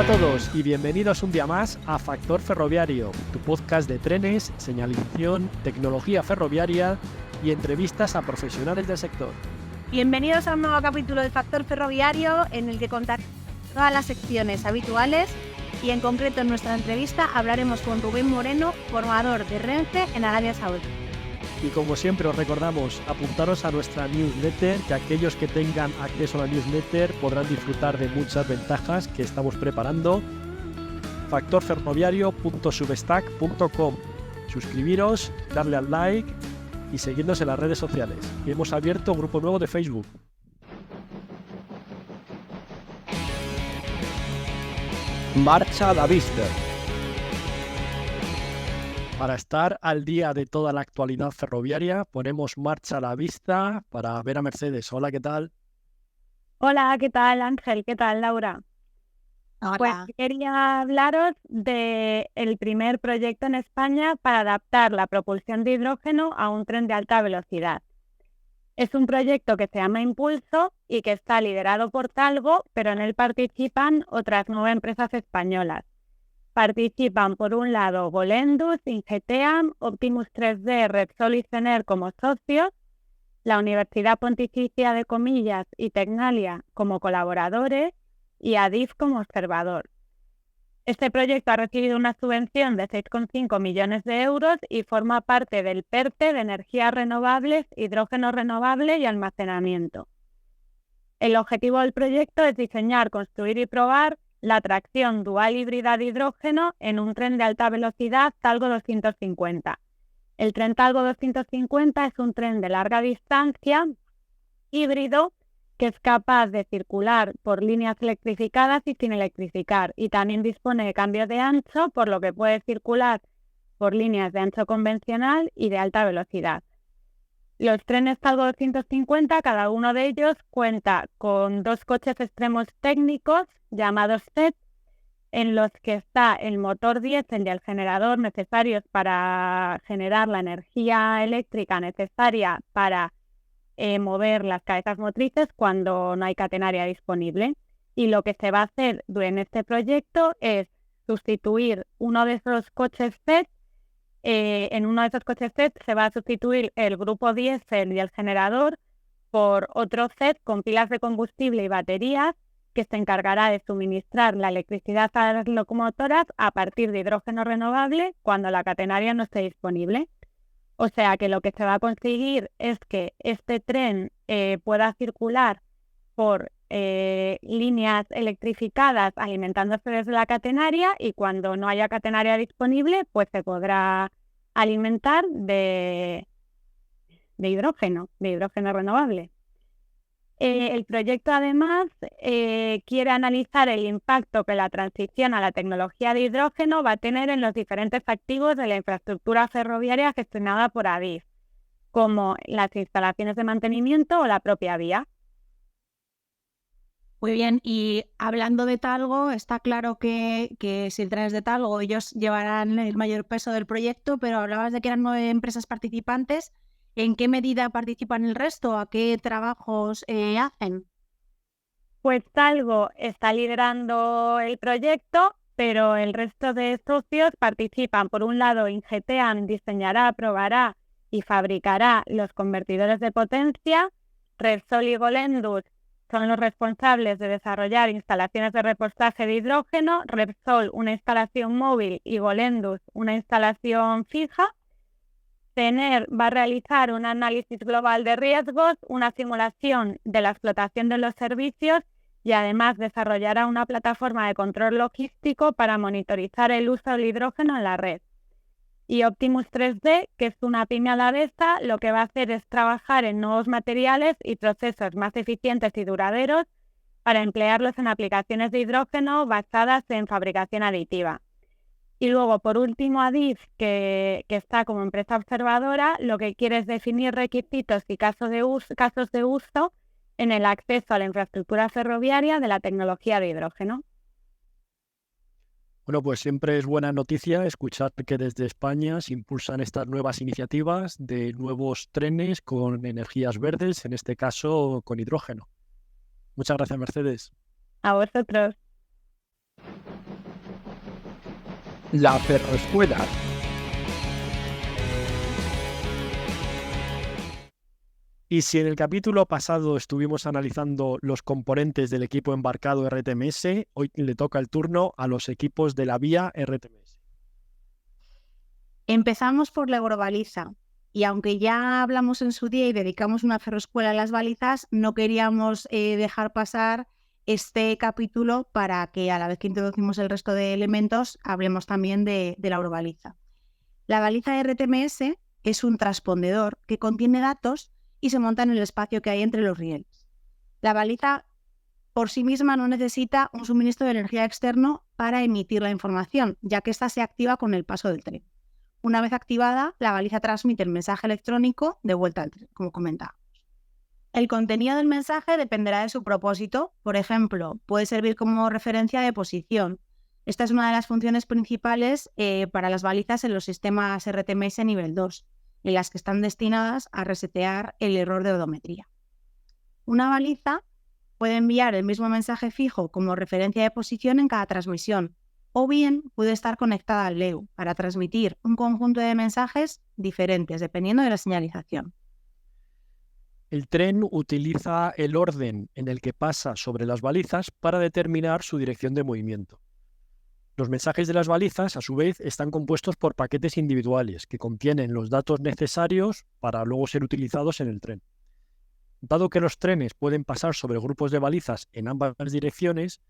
todos y bienvenidos un día más a Factor Ferroviario, tu podcast de trenes, señalización, tecnología ferroviaria y entrevistas a profesionales del sector. Bienvenidos a un nuevo capítulo de Factor Ferroviario en el que contaremos todas las secciones habituales y en concreto en nuestra entrevista hablaremos con Rubén Moreno, formador de Renfe en Arabia Saudí. Y como siempre os recordamos, apuntaros a nuestra newsletter, que aquellos que tengan acceso a la newsletter podrán disfrutar de muchas ventajas que estamos preparando. factorferroviario.substack.com. Suscribiros, darle al like y seguirnos en las redes sociales. Y hemos abierto un grupo nuevo de Facebook. Marcha a la vista. Para estar al día de toda la actualidad ferroviaria, ponemos marcha a la vista para ver a Mercedes. Hola, ¿qué tal? Hola, ¿qué tal Ángel? ¿Qué tal Laura? Hola. Pues quería hablaros del primer proyecto en España para adaptar la propulsión de hidrógeno a un tren de alta velocidad. Es un proyecto que se llama Impulso y que está liderado por Talgo, pero en él participan otras 9 empresas españolas. Participan, por un lado, Volendus, Ingeteam, Optimus 3D, Repsol y Cener como socios, la Universidad Pontificia de Comillas y Tecnalia como colaboradores y Adif como observador. Este proyecto ha recibido una subvención de 6,5 millones de euros y forma parte del PERTE de energías renovables, hidrógeno renovable y almacenamiento. El objetivo del proyecto es diseñar, construir y probar la tracción dual híbrida de hidrógeno en un tren de alta velocidad Talgo 250. El tren Talgo 250 es un tren de larga distancia híbrido que es capaz de circular por líneas electrificadas y sin electrificar, y también dispone de cambio de ancho, por lo que puede circular por líneas de ancho convencional y de alta velocidad. Los trenes Talgo 250, cada uno de ellos cuenta con 2 coches extremos técnicos llamados TET, en los que está el motor diésel y el generador necesarios para generar la energía eléctrica necesaria para mover las cabezas motrices cuando no hay catenaria disponible. Y lo que se va a hacer en este proyecto es sustituir uno de esos coches TET. En uno de esos coches TET se va a sustituir el grupo diésel y el generador por otro TET con pilas de combustible y baterías que se encargará de suministrar la electricidad a las locomotoras a partir de hidrógeno renovable cuando la catenaria no esté disponible. O sea que lo que se va a conseguir es que este tren pueda circular por líneas electrificadas alimentándose desde la catenaria, y cuando no haya catenaria disponible pues se podrá alimentar de hidrógeno renovable. El proyecto además quiere analizar el impacto que la transición a la tecnología de hidrógeno va a tener en los diferentes activos de la infraestructura ferroviaria gestionada por Adif, como las instalaciones de mantenimiento o la propia vía. Muy bien, y hablando de Talgo, está claro que si el tren es de Talgo, ellos llevarán el mayor peso del proyecto, pero hablabas de que eran 9 empresas participantes. ¿En qué medida participan el resto? ¿A qué trabajos hacen? Pues Talgo está liderando el proyecto, pero el resto de socios participan. Por un lado, Ingeteam diseñará, probará y fabricará los convertidores de potencia. Repsol y Volendus son los responsables de desarrollar instalaciones de repostaje de hidrógeno. Repsol una instalación móvil y Volendus una instalación fija. Cener va a realizar un análisis global de riesgos, una simulación de la explotación de los servicios y además desarrollará una plataforma de control logístico para monitorizar el uso del hidrógeno en la red. Y Optimus 3D, que es una pyme alavesa, lo que va a hacer es trabajar en nuevos materiales y procesos más eficientes y duraderos para emplearlos en aplicaciones de hidrógeno basadas en fabricación aditiva. Y luego, por último, Adif, que está como empresa observadora, lo que quiere es definir requisitos y casos de uso en el acceso a la infraestructura ferroviaria de la tecnología de hidrógeno. Bueno, pues siempre es buena noticia escuchar que desde España se impulsan estas nuevas iniciativas de nuevos trenes con energías verdes, en este caso con hidrógeno. Muchas gracias, Mercedes. A vosotros. La ferroescuela. Y si en el capítulo pasado estuvimos analizando los componentes del equipo embarcado RTMS, hoy le toca el turno a los equipos de la vía RTMS. Empezamos por la eurobaliza. Y aunque ya hablamos en su día y dedicamos una ferroescuela a las balizas, no queríamos dejar pasar este capítulo para que a la vez que introducimos el resto de elementos, hablemos también de la eurobaliza. La baliza RTMS es un transpondedor que contiene datos y se monta en el espacio que hay entre los rieles. La baliza por sí misma no necesita un suministro de energía externo para emitir la información, ya que ésta se activa con el paso del tren. Una vez activada, la baliza transmite el mensaje electrónico de vuelta al tren, como comentábamos. El contenido del mensaje dependerá de su propósito. Por ejemplo, puede servir como referencia de posición. Esta es una de las funciones principales para las balizas en los sistemas RTMS nivel 2, en las que están destinadas a resetear el error de odometría. Una baliza puede enviar el mismo mensaje fijo como referencia de posición en cada transmisión, o bien puede estar conectada al LEU para transmitir un conjunto de mensajes diferentes dependiendo de la señalización. El tren utiliza el orden en el que pasa sobre las balizas para determinar su dirección de movimiento. Los mensajes de las balizas, a su vez, están compuestos por paquetes individuales que contienen los datos necesarios para luego ser utilizados en el tren. Dado que los trenes pueden pasar sobre grupos de balizas en ambas direcciones,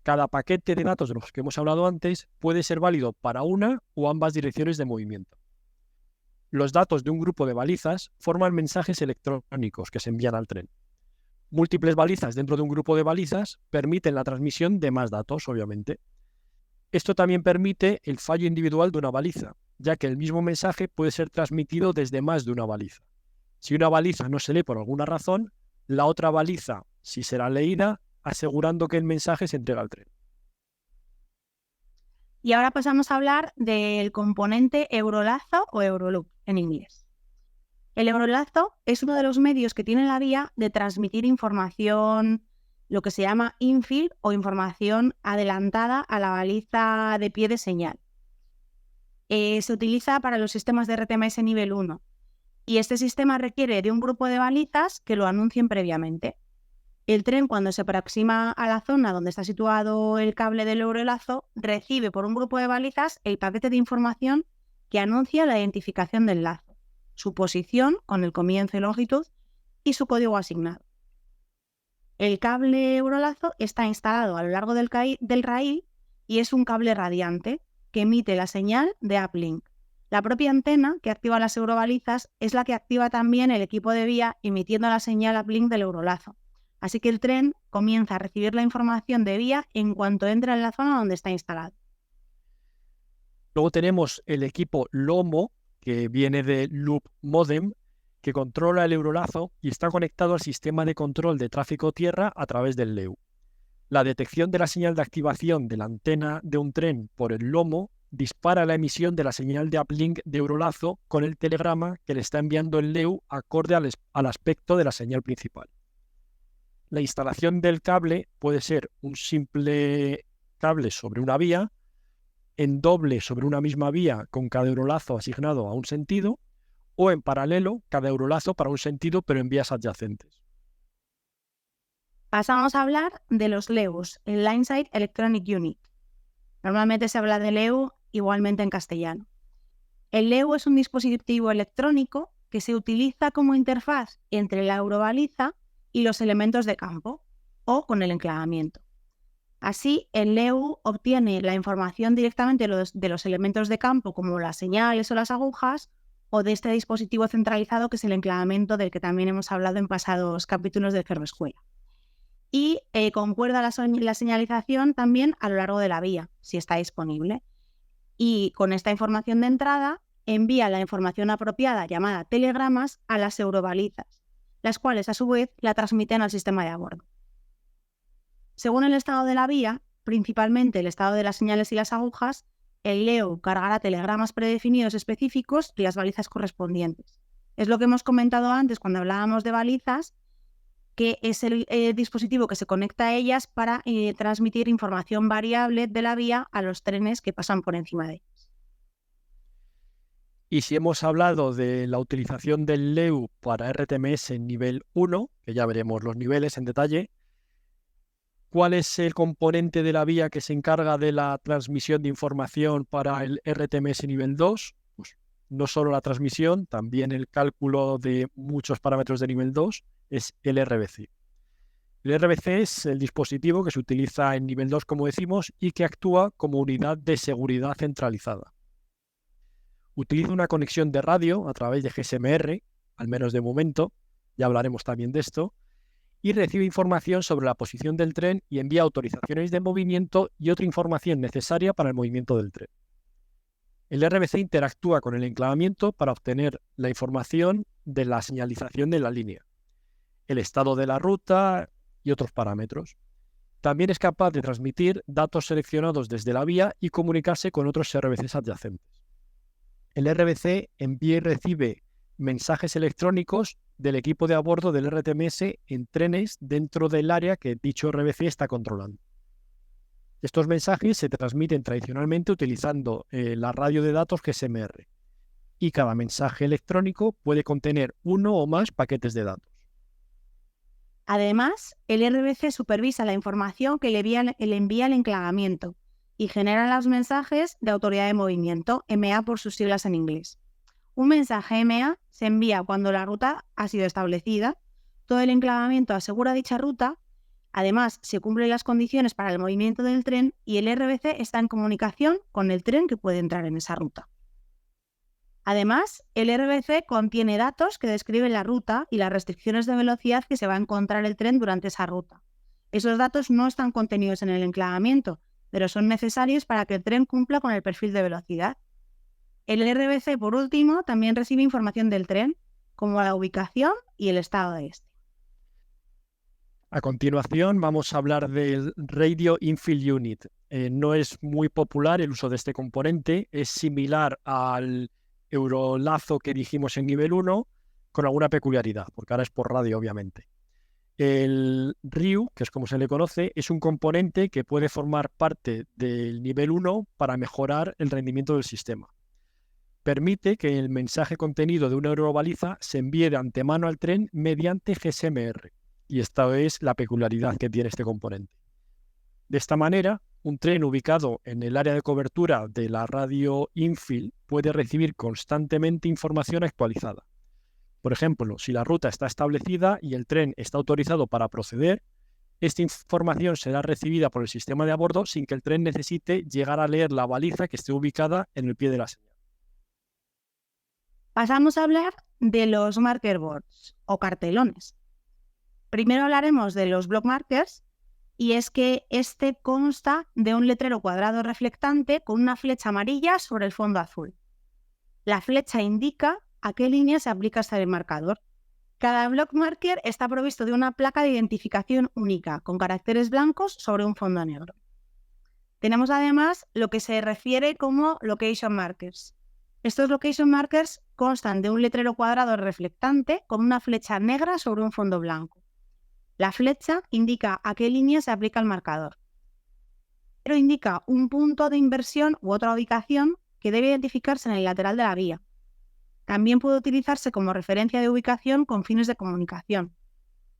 cada paquete de datos de los que hemos hablado antes puede ser válido para una o ambas direcciones de movimiento. Los datos de un grupo de balizas forman mensajes electrónicos que se envían al tren. Múltiples balizas dentro de un grupo de balizas permiten la transmisión de más datos, obviamente. Esto también permite el fallo individual de una baliza, ya que el mismo mensaje puede ser transmitido desde más de una baliza. Si una baliza no se lee por alguna razón, la otra baliza sí será leída, asegurando que el mensaje se entrega al tren. Y ahora pasamos a hablar del componente Eurolazo o Euroloop en inglés. El Eurolazo es uno de los medios que tiene la vía de transmitir información, lo que se llama infill o información adelantada a la baliza de pie de señal. Se utiliza para los sistemas de RTMS nivel 1 y este sistema requiere de un grupo de balizas que lo anuncien previamente. El tren, cuando se aproxima a la zona donde está situado el cable del Eurolazo, recibe por un grupo de balizas el paquete de información que anuncia la identificación del lazo, su posición con el comienzo y longitud y su código asignado. El cable Eurolazo está instalado a lo largo del raíl y es un cable radiante que emite la señal de uplink. La propia antena que activa las eurobalizas es la que activa también el equipo de vía emitiendo la señal uplink del Eurolazo. Así que el tren comienza a recibir la información de vía en cuanto entra en la zona donde está instalado. Luego tenemos el equipo LOMO, que viene de Loop Modem, que controla el Eurolazo y está conectado al sistema de control de tráfico tierra a través del LEU. La detección de la señal de activación de la antena de un tren por el LOMO dispara la emisión de la señal de uplink de Eurolazo con el telegrama que le está enviando el LEU acorde al aspecto de la señal principal. La instalación del cable puede ser un simple cable sobre una vía, en doble sobre una misma vía con cada eurolazo asignado a un sentido, o en paralelo cada eurolazo para un sentido pero en vías adyacentes. Pasamos a hablar de los LEUs, el Lineside Electronic Unit. Normalmente se habla de LEU igualmente en castellano. El LEU es un dispositivo electrónico que se utiliza como interfaz entre la eurobaliza y los elementos de campo, o con el enclavamiento. Así, el LEU obtiene la información directamente de los elementos de campo, como las señales o las agujas, o de este dispositivo centralizado que es el enclavamiento del que también hemos hablado en pasados capítulos de Ferroescuela. Y concuerda la señalización también a lo largo de la vía, si está disponible. Y con esta información de entrada, envía la información apropiada llamada telegramas a las eurobalizas, las cuales a su vez la transmiten al sistema de a bordo. Según el estado de la vía, principalmente el estado de las señales y las agujas, el LEU cargará telegramas predefinidos específicos y las balizas correspondientes. Es lo que hemos comentado antes cuando hablábamos de balizas, que es el dispositivo que se conecta a ellas para transmitir información variable de la vía a los trenes que pasan por encima de ellas. Y si hemos hablado de la utilización del LEU para RTMS en nivel 1, que ya veremos los niveles en detalle, ¿cuál es el componente de la vía que se encarga de la transmisión de información para el RTMS nivel 2? Pues no solo la transmisión, también el cálculo de muchos parámetros de nivel 2 es el RBC. El RBC es el dispositivo que se utiliza en nivel 2, como decimos, y que actúa como unidad de seguridad centralizada. Utiliza una conexión de radio a través de GSMR, al menos de momento, ya hablaremos también de esto, y recibe información sobre la posición del tren y envía autorizaciones de movimiento y otra información necesaria para el movimiento del tren. El RBC interactúa con el enclavamiento para obtener la información de la señalización de la línea, el estado de la ruta y otros parámetros. También es capaz de transmitir datos seleccionados desde la vía y comunicarse con otros RBCs adyacentes. El RBC envía y recibe mensajes electrónicos del equipo de a bordo del RTMS en trenes dentro del área que dicho RBC está controlando. Estos mensajes se transmiten tradicionalmente utilizando la radio de datos GSMR y cada mensaje electrónico puede contener uno o más paquetes de datos. Además, el RBC supervisa la información que le envía el enclavamiento y genera los mensajes de autoridad de movimiento, MA por sus siglas en inglés. Un mensaje MA se envía cuando la ruta ha sido establecida, todo el enclavamiento asegura dicha ruta, además se cumplen las condiciones para el movimiento del tren y el RBC está en comunicación con el tren que puede entrar en esa ruta. Además, el RBC contiene datos que describen la ruta y las restricciones de velocidad que se va a encontrar el tren durante esa ruta. Esos datos no están contenidos en el enclavamiento, pero son necesarios para que el tren cumpla con el perfil de velocidad. El RBC, por último, también recibe información del tren, como la ubicación y el estado de este. A continuación vamos a hablar del Radio Infill Unit. No es muy popular el uso de este componente, es similar al Eurolazo que dijimos en nivel 1, con alguna peculiaridad, porque ahora es por radio, obviamente. El RIU, que es como se le conoce, es un componente que puede formar parte del nivel 1 para mejorar el rendimiento del sistema. Permite que el mensaje contenido de una eurobaliza se envíe de antemano al tren mediante GSMR, y esta es la peculiaridad que tiene este componente. De esta manera, un tren ubicado en el área de cobertura de la radio Infill puede recibir constantemente información actualizada. Por ejemplo, si la ruta está establecida y el tren está autorizado para proceder, esta información será recibida por el sistema de a bordo sin que el tren necesite llegar a leer la baliza que esté ubicada en el pie de la señal. Pasamos a hablar de los marker boards o cartelones. Primero hablaremos de los block markers, y es que este consta de un letrero cuadrado reflectante con una flecha amarilla sobre el fondo azul. La flecha indica a qué línea se aplica este marcador. Cada block marker está provisto de una placa de identificación única, con caracteres blancos sobre un fondo negro. Tenemos además lo que se refiere como location markers. Estos location markers constan de un letrero cuadrado reflectante con una flecha negra sobre un fondo blanco. La flecha indica a qué línea se aplica el marcador, pero indica un punto de inversión u otra ubicación que debe identificarse en el lateral de la vía. También puede utilizarse como referencia de ubicación con fines de comunicación.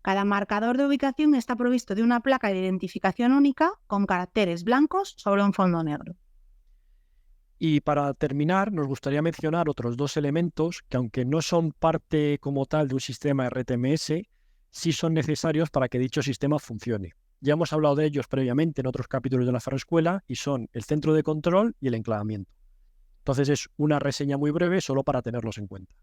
Cada marcador de ubicación está provisto de una placa de identificación única con caracteres blancos sobre un fondo negro. Y para terminar, nos gustaría mencionar otros dos elementos que, aunque no son parte como tal de un sistema RTMS, sí son necesarios para que dicho sistema funcione. Ya hemos hablado de ellos previamente en otros capítulos de la Ferroescuela y son el centro de control y el enclavamiento. Entonces es una reseña muy breve solo para tenerlos en cuenta.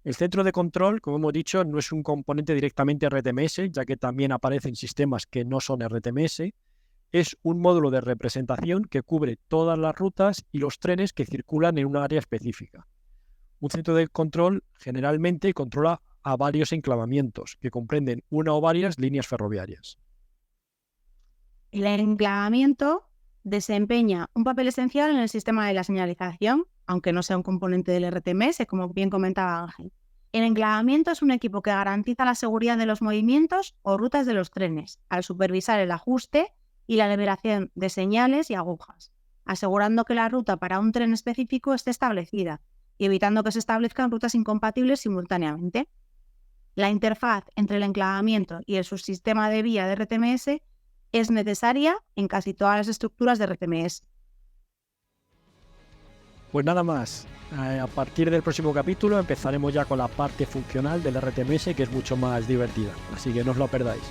El centro de control, como hemos dicho, no es un componente directamente RTMS, ya que también aparecen sistemas que no son RTMS. Es un módulo de representación que cubre todas las rutas y los trenes que circulan en una área específica. Un centro de control generalmente controla a varios enclavamientos que comprenden una o varias líneas ferroviarias. El enclavamiento desempeña un papel esencial en el sistema de la señalización, aunque no sea un componente del RTMS, como bien comentaba Ángel. El enclavamiento es un equipo que garantiza la seguridad de los movimientos o rutas de los trenes, al supervisar el ajuste y la liberación de señales y agujas, asegurando que la ruta para un tren específico esté establecida y evitando que se establezcan rutas incompatibles simultáneamente. La interfaz entre el enclavamiento y el subsistema de vía de RTMS es necesaria en casi todas las estructuras de RTMS. Pues nada más. A partir del próximo capítulo empezaremos ya con la parte funcional del RTMS, que es mucho más divertida, así que no os lo perdáis.